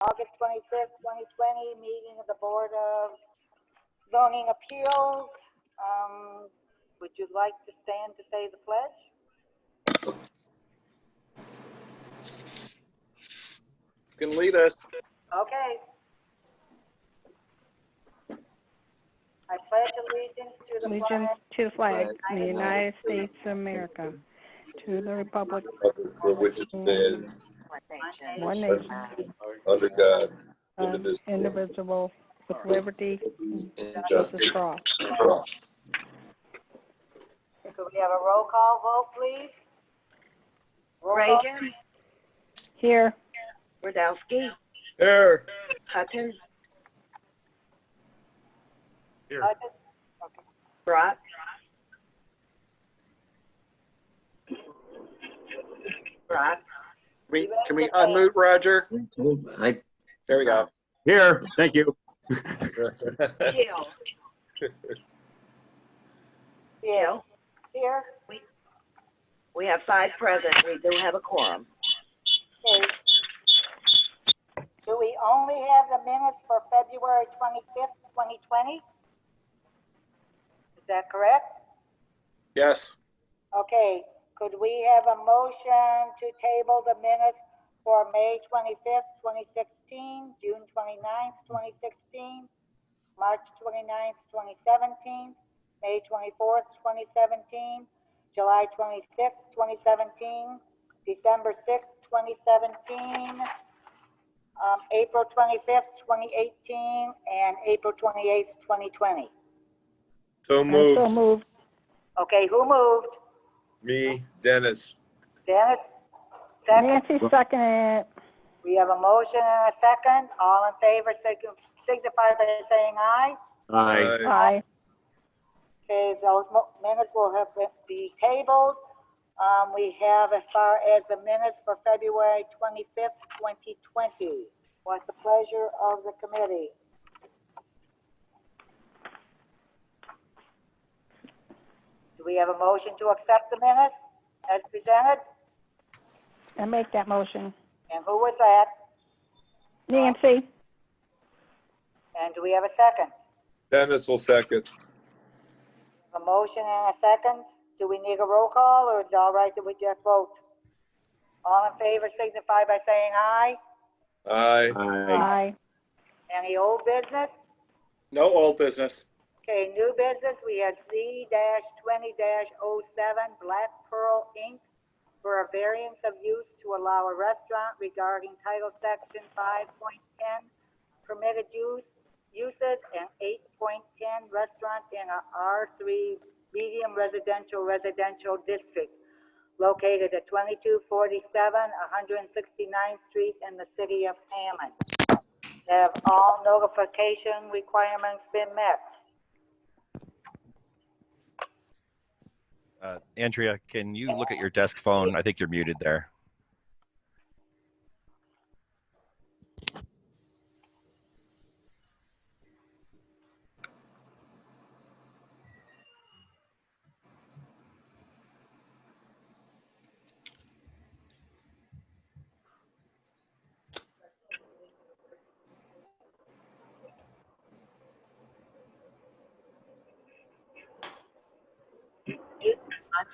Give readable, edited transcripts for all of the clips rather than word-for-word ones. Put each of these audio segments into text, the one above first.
August 25th, 2020, meeting of the Board of Zoning Appeals. Would you like to stand to say the pledge? You can lead us. Okay. I pledge allegiance to the Allegiance flag to the flag of the United States of America, to the republic for which it stands, one nation, under God, indivisible, with liberty and and justice justice for all. for all. Could we have a roll call vote, please? Roll call. Reagan, Here, Radowski, Here. Hutton, Here. Okay. Brock, Can we unmute Roger? There we go. Here, thank you. Hill. Here. Here. We have 5 present. We do have a quorum. Okay. Do we only have the minutes for February 25th, 2020? Is that correct? Yes. Okay, could we have a motion to table the minutes for May 25th, 2016, June 29th, 2016, March 29th, 2017, May 24th, 2017, July 26th, 2017, December 6th, 2017, April 25th, 2018, and April 28th, 2020. So I'm so moved. moved. Okay, who moved? Me, Dennis. Dennis? Second? Nancy seconded it. We have a motion and a second. All in favor, signify by saying aye. Aye. Aye. Okay, those minutes will have to be tabled. We have as far as the minutes for February 25th, 2020. What's the pleasure of the committee? Do we have a motion to accept the minutes as presented? I make that motion. And who was that? Nancy? And do we have a second? Dennis will second. A motion and a second. Do we need a roll call, or is it all right that we just vote? All in favor signify by saying aye. Aye. Aye. Aye. Any old business? No old business. Okay, new business, we had Z-20-07 Black Pearl Inc. for a variance of use to allow a restaurant regarding Title Section 5.10 permitted uses and 8.10 restaurant in a R3 medium residential district located at 2247 169th Street in the city of Hammond. Have all notification requirements been met? Andrea, can you look at your desk phone? I think you're muted there.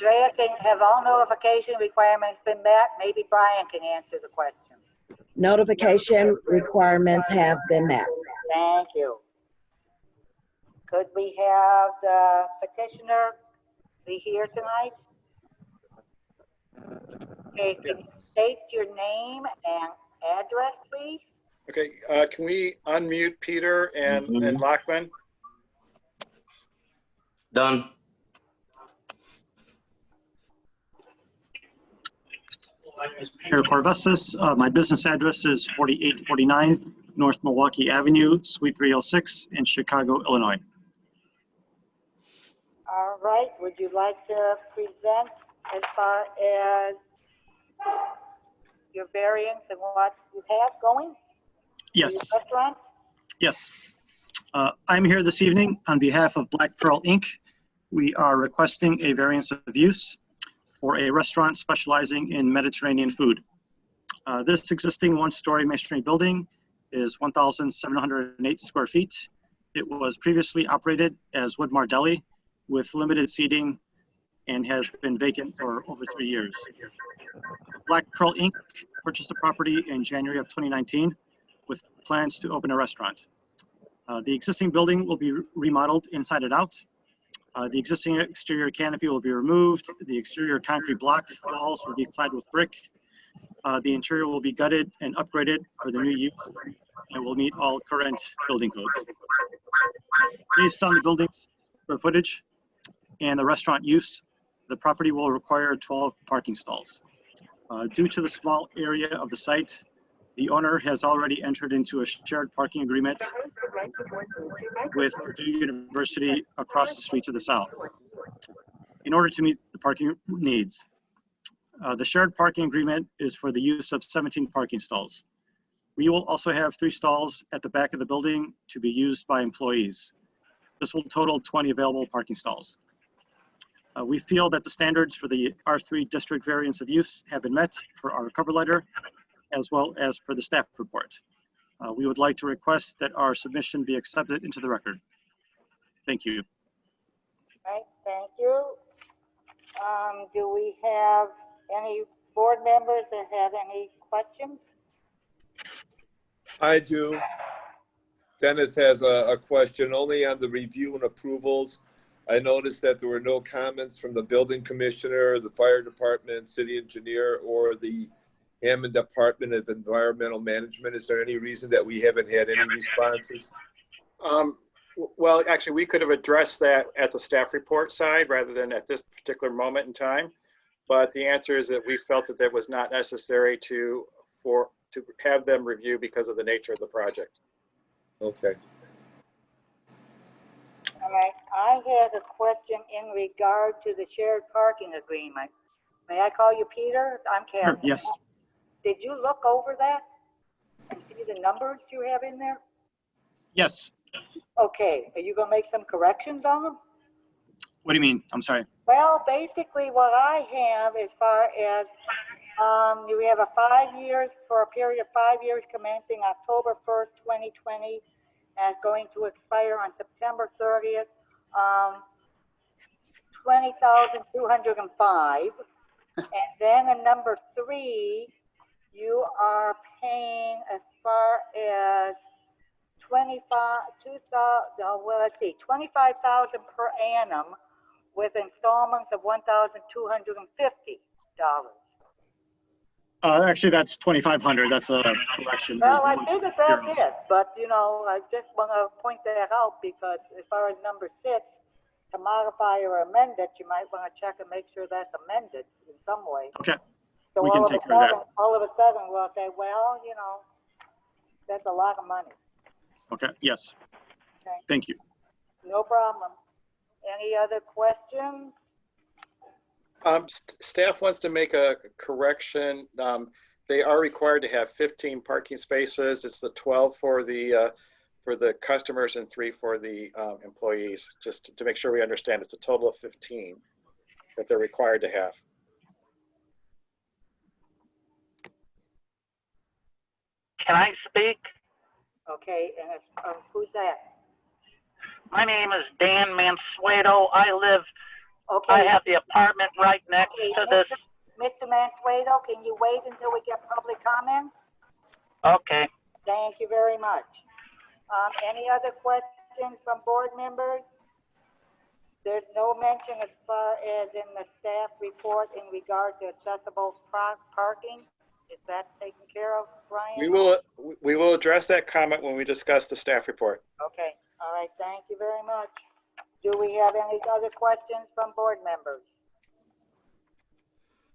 Andrea, can have all notification requirements been met? Maybe Brian can answer the question. Notification requirements have been met. Thank you. Could we have the petitioner be here tonight? Okay, can you state your name and address, please? Okay, can we unmute Peter and Lockman? Done. Peter Corvessis. My business address is 4849 North Milwaukee Avenue, Suite 306 in Chicago, Illinois. All right, would you like to present as far as your variance and what you have going? Yes, Your restaurant? yes. I'm here this evening on behalf of Black Pearl Inc. We are requesting a variance of use for a restaurant specializing in Mediterranean food. This existing one-story masonry building is 1,708 square feet. It was previously operated as Woodmar Deli with limited seating and has been vacant for over 3 years. Black Pearl Inc. purchased the property in January of 2019 with plans to open a restaurant. The existing building will be remodeled inside and out. The existing exterior canopy will be removed. The exterior concrete block walls will be clad with brick. The interior will be gutted and upgraded for the new use and will meet all current building codes. Based on the building's square footage and the restaurant use, the property will require 12 parking stalls. Due to the small area of the site, the owner has already entered into a shared parking agreement with Purdue University across the street to the south in order to meet the parking needs. The shared parking agreement is for the use of 17 parking stalls. We will also have 3 stalls at the back of the building to be used by employees. This will total 20 available parking stalls. We feel that the standards for the R3 district variance of use have been met for our cover letter, as well as for the staff report. We would like to request that our submission be accepted into the record. Thank you. All right, thank you. Do we have any board members that have any questions? I do. Dennis has a question only on the review and approvals. I noticed that there were no comments from the building commissioner, the fire department, city engineer, or the Hammond Department of Environmental Management. Is there any reason that we haven't had any responses? Well, actually, we could have addressed that at the staff report side rather than at this particular moment in time. But the answer is that we felt that was not necessary to have them review because of the nature of the project. Okay. All right, I had a question in regard to the shared parking agreement. May I call you Peter? I'm Kathy. Yes. Did you look over that and see the numbers you have in there? Yes. Okay, are you gonna make some corrections on them? What do you mean? I'm sorry. Well, basically what I have as far as, you have a 5 years, for a period of 5 years commencing October 1st, 2020, and going to expire on September 30th, 20,205. And then in number 3, you are paying as far as 25,000 per annum with installments of $1,250. Actually, that's 2,500. That's a correction. Well, I figured that's it, but you know, I just want to point that out because as far as number 6, to modify or amend it, you might want to check and make sure that's amended in some way. Okay. So We can all of take a care of that. sudden, all of a sudden, we'll say, well, you know, that's a lot of money. Okay. Yes. Okay. Thank you. No problem. Any other questions? Staff wants to make a correction. They are required to have 15 parking spaces. It's the 12 for the customers and 3 for the employees. Just to make sure we understand, it's a total of 15 that they're required to have. Can I speak? Okay, and it's, who's that? My name is Dan Mansueto. I Okay. have the apartment right next Okay, to this. Mr. Mansueto, can you wait until we get public comments? Okay. Thank you very much. Any other questions from board members? There's no mention as far as in the staff report in regard to accessible parking. Is that taken care of, Brian? We will address that comment when we discuss the staff report. Okay, all right, thank you very much. Do we have any other questions from board members?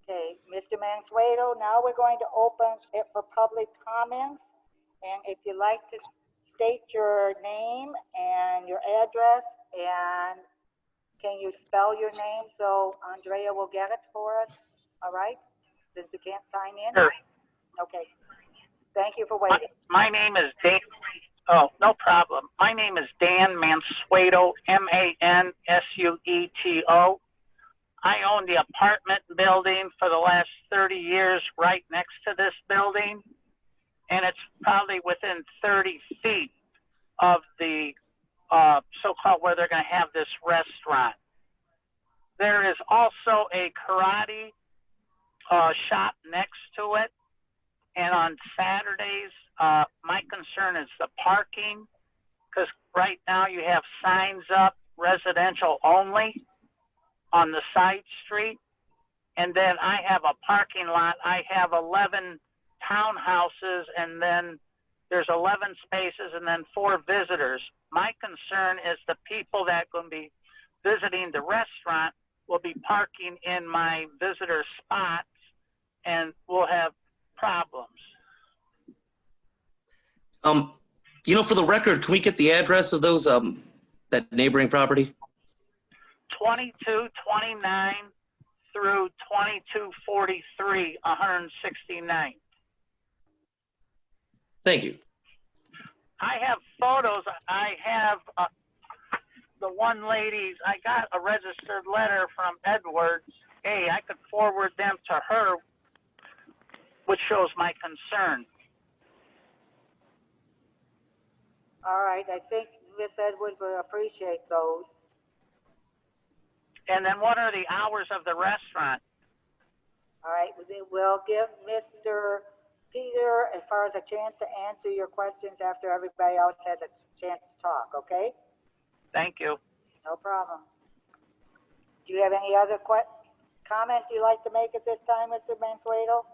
Okay, Mr. Mansueto, now we're going to open it for public comments. And if you'd like to state your name and your address, and can you spell your name so Andrea will get it for us? All right, since you can't sign in? Sure. Okay, thank you for waiting. My name is Dan. Oh, no problem. My name is Dan Mansueto, Mansueto. I own the apartment building for the last 30 years right next to this building. and it's probably within 30 feet of the so-called where they're going to have this restaurant. There is also a karate shop next to it. And on Saturdays, my concern is the parking, because right now you have signs up, residential only, on the side street. And then I have a parking lot. I have 11 townhouses, and then there's 11 spaces, and then 4 visitors. My concern is the people that are going to be visiting the restaurant will be parking in my visitor spots, and we'll have problems. For the record, can we get the address of those, that neighboring property? 2229 through 2243, 169. Thank you. I have photos. I have the one lady, I got a registered letter from Edwards. Hey, I could forward them to her, which shows my concern. All right, I think Miss Edwards will appreciate those. And then what are the hours of the restaurant? All right, we'll give Mr. Peter as far as a chance to answer your questions after everybody else has a chance to talk, okay? Thank you. No problem. Do you have any other comments you'd like to make at this time, Mr. Mansueto?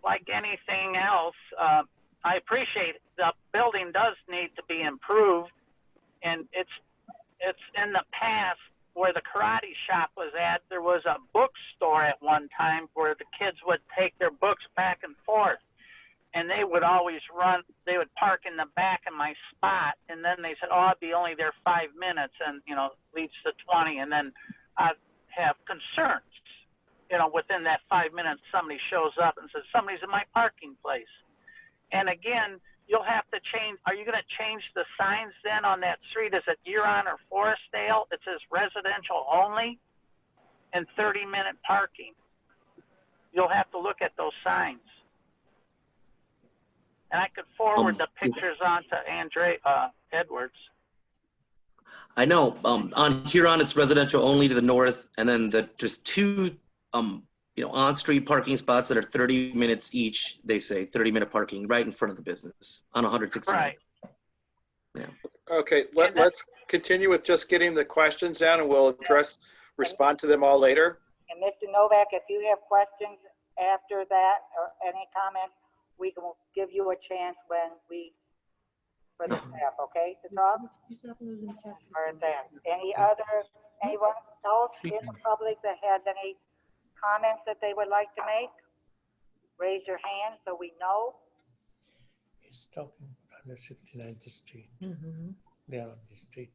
Like anything else, I appreciate the building does need to be improved, and it's in the past where the karate shop was at, there was a bookstore at one time where the kids would take their books back and forth, and they would always they would park in the back of my spot, and then they said, oh, I'll be only there 5 minutes, and, leads to 20, and then I'd have concerns. Within that 5 minutes, somebody shows up and says, somebody's in my parking place. And again, you'll have to change. Are you going to change the signs then on that street? Is it Huron or Forestdale? It says residential only and 30-minute parking. You'll have to look at those signs. And I could forward the pictures on to Edwards. I know. On Huron, it's residential only to the north, and then just 2 on-street parking spots that are 30 minutes each, they say, 30-minute parking right in front of the business on 169. Right. Yeah. Okay, let's continue with just getting the questions down, and we'll respond to them all later. And Mr. Novak, if you have questions after that or any comments, we can give you a chance for the staff, okay, to talk? Or that. Anyone else in the public that has any comments that they would like to make? Raise your hand so we know. He's talking 169th Street. They are on the street.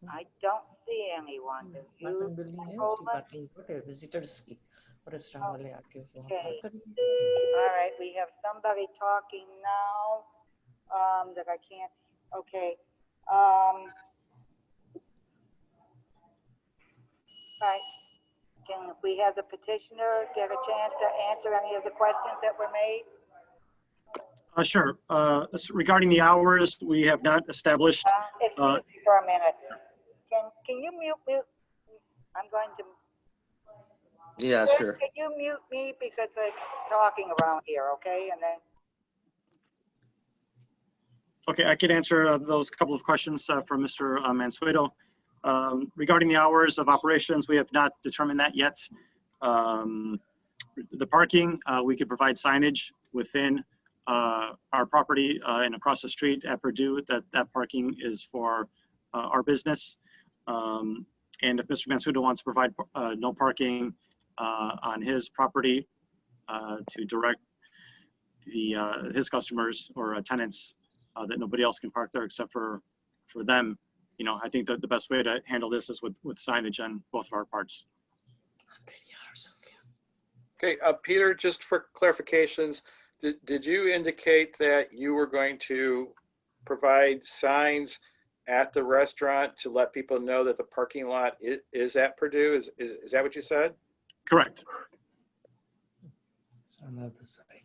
I don't see anyone. Do you? Okay. All right, we have somebody talking now that I can't. Okay. All right. Can we have the petitioner get a chance to answer any of the questions that were made? Sure. Regarding the hours, we have not established. Excuse me for a minute. Can you mute? I'm going to. Yeah, sure. Can you mute me because I'm talking around here, okay? And then. Okay, I could answer those couple of questions from Mr. Mansueto. Regarding the hours of operations, we have not determined that yet. The parking, we could provide signage within our property and across the street at Purdue that parking is for our business. And if Mr. Mansueto wants to provide no parking on his property to direct his customers or tenants that nobody else can park there except for them, I think that the best way to handle this is with signage on both of our parts. Okay, Peter, just for clarifications, did you indicate that you were going to provide signs at the restaurant to let people know that the parking lot is at Purdue? Is that what you said? Correct. another side.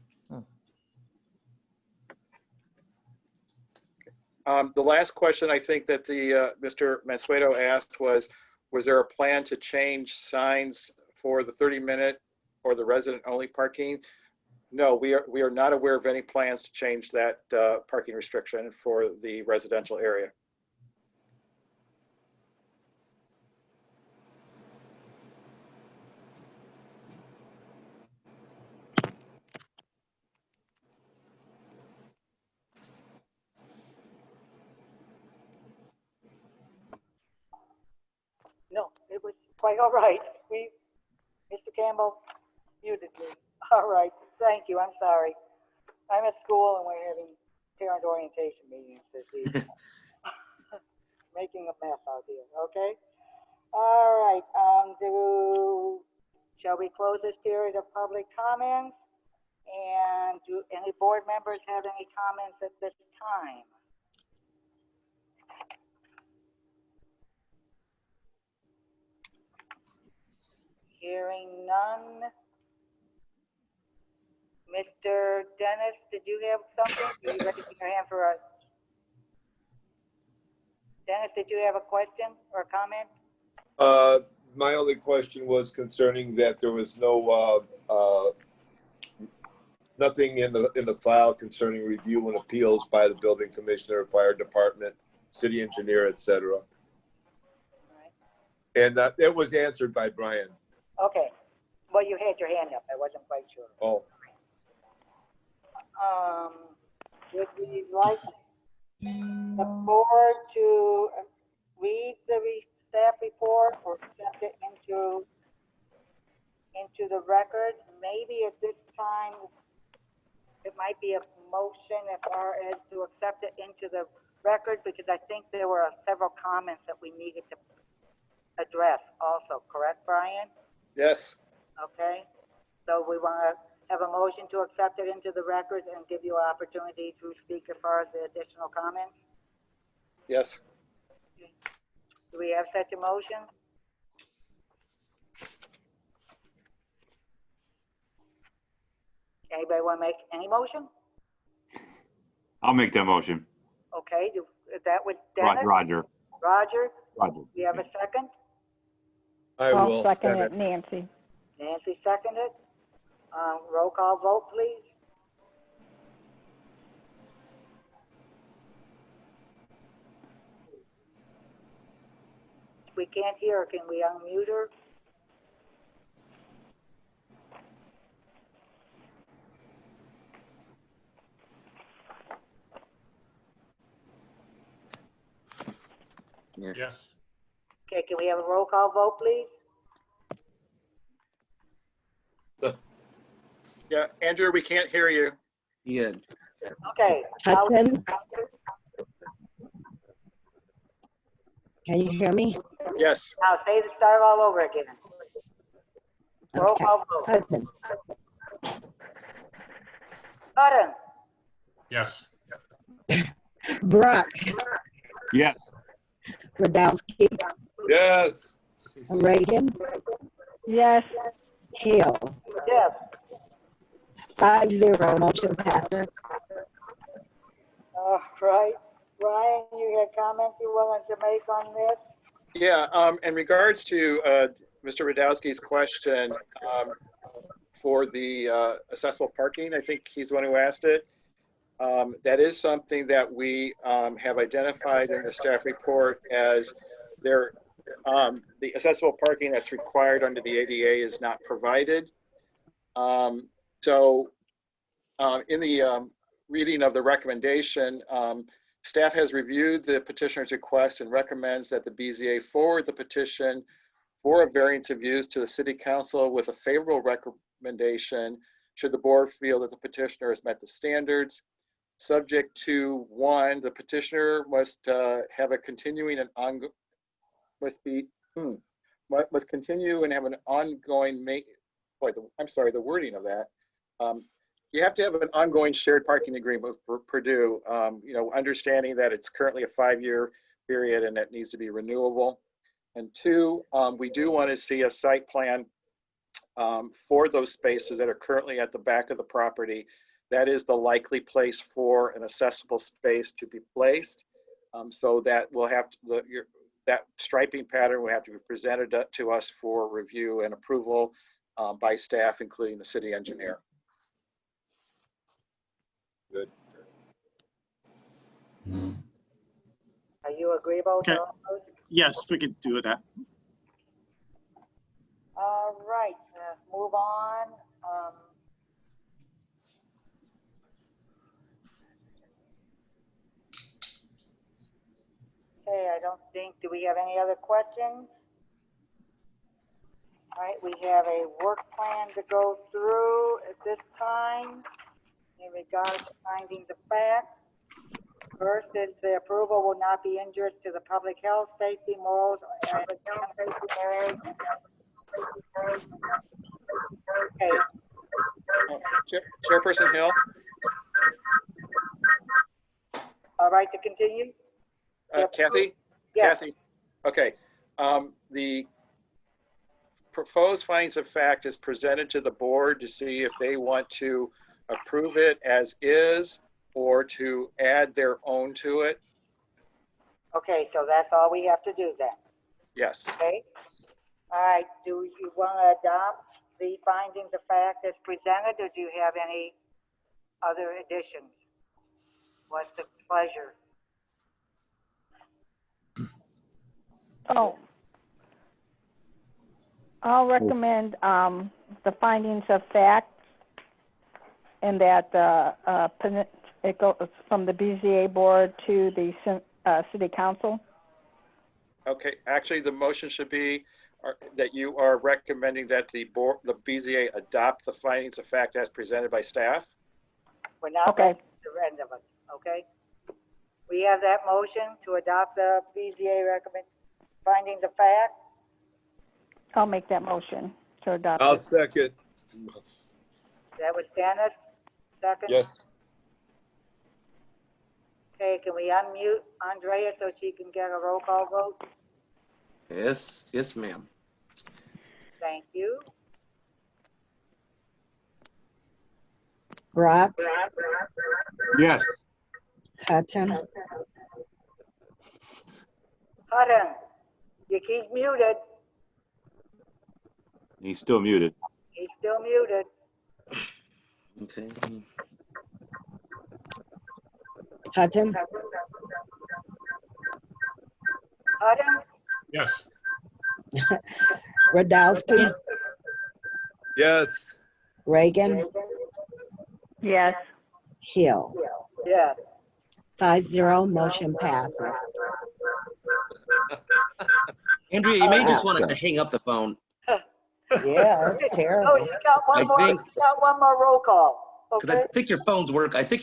The last question I think that Mr. Mansueto asked was there a plan to change signs for the 30-minute or the resident-only parking? No, we are not aware of any plans to change that parking restriction for the residential area. No, it was quite all right. Mr. Campbell muted me. All right, thank you, I'm sorry. I'm at school and we're having parent orientation meetings this evening. Making a mess out here, okay? All right, shall we close this period of public comments? And do any board members have any comments at this time? Hearing none. Mr. Dennis, did you have something? Did you raise your hand for us? Dennis, did you have a question or a comment? My only question was concerning that there was no nothing in the file concerning review and appeals by the building commissioner, fire department, city engineer, etc. And it was answered by Brian. Okay. Well, you had your hand up. I wasn't quite sure. Oh. Would we like the board to read the staff report or accept it into the record? Maybe at this time, it might be a motion as far as to accept it into the record, because I think there were several comments that we needed to address also, correct, Brian? Yes. Okay, so we want to have a motion to accept it into the record and give you an opportunity to speak as far as the additional comments? Yes. Do we have such a motion? Anybody want to make any motion? I'll make that motion. Okay, that was Dennis? Roger. Roger? Roger. Do you have a second? I'll second it, Nancy. Nancy seconded. Roll call vote, please. If we can't hear her, can we unmute her? Yeah. Yes. Okay, can we have a roll call vote, please? Yeah, Andrew, we can't hear you. Yeah. Okay. Hudson? Can you hear me? Yes. Now say the start all over again. Roll Okay. call vote. Hudson? Sutton? Yes. Brock? Yes. Radowski? Yes. Reagan? Yes. Hill? Yes. 5-0, motion passes. All right. Brian, you had comments you wanted to make on this? Yeah, in regards to Mr. Radowski's question for the accessible parking, I think he's the one who asked it. That is something that we have identified in the staff report as the accessible parking that's required under the ADA is not provided. So in the reading of the recommendation, staff has reviewed the petitioner's request and recommends that the BZA forward the petition for a variance of use to the City Council with a favorable recommendation should the board feel that the petitioner has met the standards. Subject to 1, the petitioner must have a continuing and ongoing, must continue and have an ongoing the wording of that. You have to have an ongoing shared parking agreement with Purdue, understanding that it's currently a 5-year period and that needs to be renewable. And 2, we do want to see a site plan for those spaces that are currently at the back of the property, that is the likely place for an accessible space to be placed. So that will have to, that striping pattern will have to be presented to us for review and approval by staff, including the city engineer. Good. Are you agreeable to Okay. all those? Yes, we could do that. All right, move on. Okay, I don't think, do we have any other questions? All right, we have a work plan to go through at this time in regards to findings of fact. First is the approval will not be injurious to the public health, safety, morals, and okay, Chairperson Hill? all right, to continue? Kathy? Yes. Kathy? Okay. The proposed findings of fact is presented to the board to see if they want to approve it as is or to add their own to it. Okay, so that's all we have to do then, Yes. okay? All right, do you want to adopt the findings of fact as presented, or do you have any other additions? What's the pleasure? Oh, I'll recommend the findings of fact, and that it goes from the BZA board to the city council. Okay, actually, the motion should be that you are recommending that the board, the BZA adopt the findings of fact as presented by staff. We're not Okay. ready to the end of it, okay? We have that motion to adopt the BZA recommend findings of fact. I'll make that motion to adopt I'll it. second. That was Dennis, second? Yes. Okay, can we unmute Andrea so she can get a roll call vote? Yes, yes, ma'am. Thank you. Brock, Yes. Hudson, Hutton, he's muted. He's still muted. He's still muted. Okay. Hudson, Hutton, Yes. Radowski, Yes. Reagan, Yes. Hill. yes. 5-0, motion passes. Andrea, you may just Wow. want to hang up the phone. Yeah, it's Oh, terrible. you got one I more, think- you got one more roll call, Because okay? I think your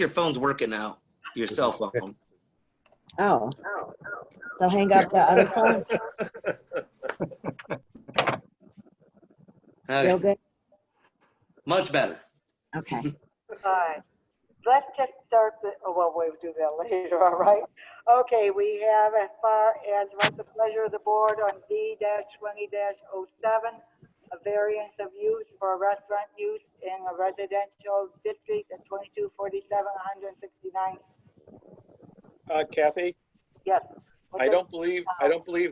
phone's working now. Your cell phone. Oh. So hang up the other phone. Okay, Feel good? much better. Okay. All right, let's just start the, oh, well, we'll do that later, all right? Okay, we have as far as what's the pleasure of the board on D-20-07, a variance of use for a restaurant use in a residential district at 2247 169. Kathy, Yes. I don't believe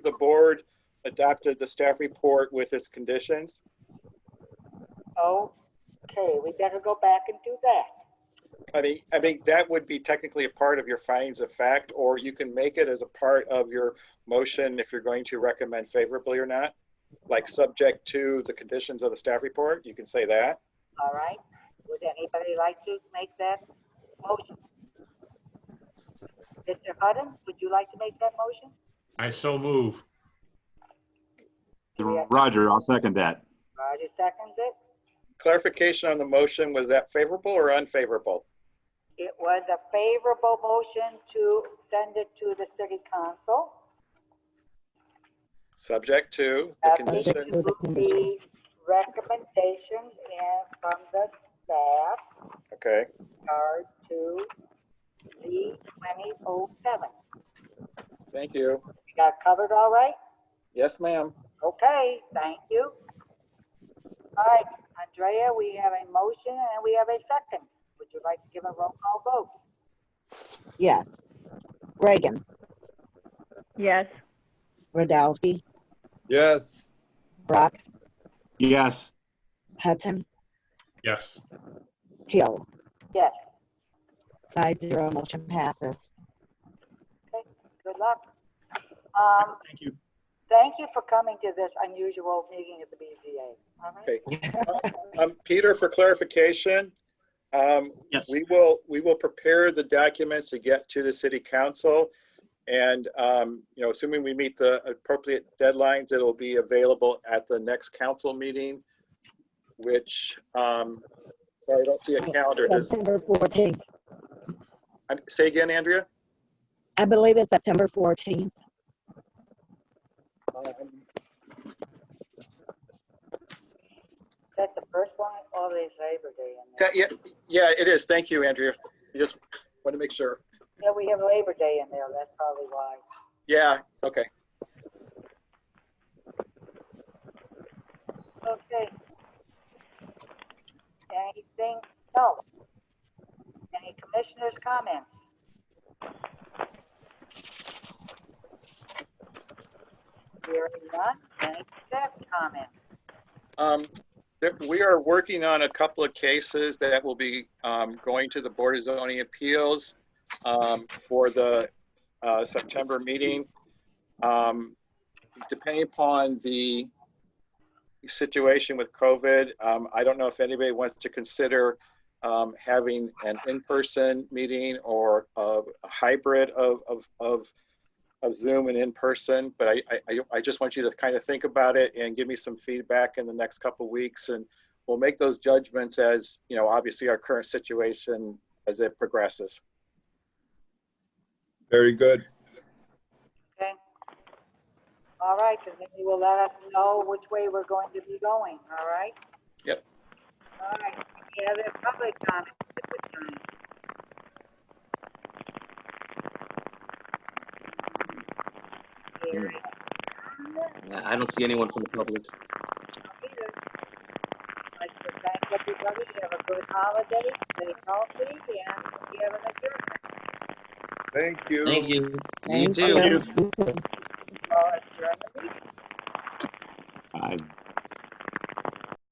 the board adopted the staff report with its conditions. Okay, we better go back and do that. I mean, that would be technically a part of your findings of fact, or you can make it as a part of your motion if you're going to recommend favorably or not, like subject to the conditions of the staff report. You can say that. All right, would anybody like to make that motion? Mr. Hutton, would you like to make that motion? I so move. Roger, I'll second that. Roger seconds it. Clarification on the motion, was that favorable or unfavorable? It was a favorable motion to send it to the city council. Subject to the Subject conditions. to the recommendations and from the staff, Okay, regard to Z-2007. thank you. You got covered all right? Yes, ma'am. Okay, thank you. All right, Andrea, we have a motion and we have a second. Would you like to give a roll call vote? Yes. Reagan, Yes. Radowski, Yes. Brock, Yes. Hudson, Yes. Hill. Yes. 5-0, motion passes. Good luck. Thank you. Thank you for coming to this unusual meeting at the BZA. All right. Okay. Peter, for clarification, Yes. we will prepare the documents to get to the city council. And, assuming we meet the appropriate deadlines, it'll be available at the next council meeting, which, sorry, I don't see a calendar. September 14th. Say again, Andrea? I believe it's September 14th. That's the first one, or is Labor Day in there? Yeah, it is. Thank you, Andrea. I just want to make sure. Yeah, we have Labor Day in there, that's probably why. Yeah, okay. Okay. Anything else? Any commissioners' comments? Hearing none, any staff comments? We are working on a couple of cases that will be going to the Board of Zoning Appeals for the September meeting. Depending upon the situation with COVID, I don't know if anybody wants to consider having an in-person meeting or a hybrid of Zoom and in-person, but I just want you to kind of think about it and give me some feedback in the next couple of weeks, and we'll make those judgments as, obviously our current situation as it progresses. Very good. Okay. All right, and then you will let us know which way we're going to be going, all right? Yep. All right, any other public comments at this time? Hearing Yeah, I don't see anyone from the public. either. I'd like to thank everybody, have a good holiday, stay healthy, and we have an adjournment. Thank you. Thank you. You Thank too. you.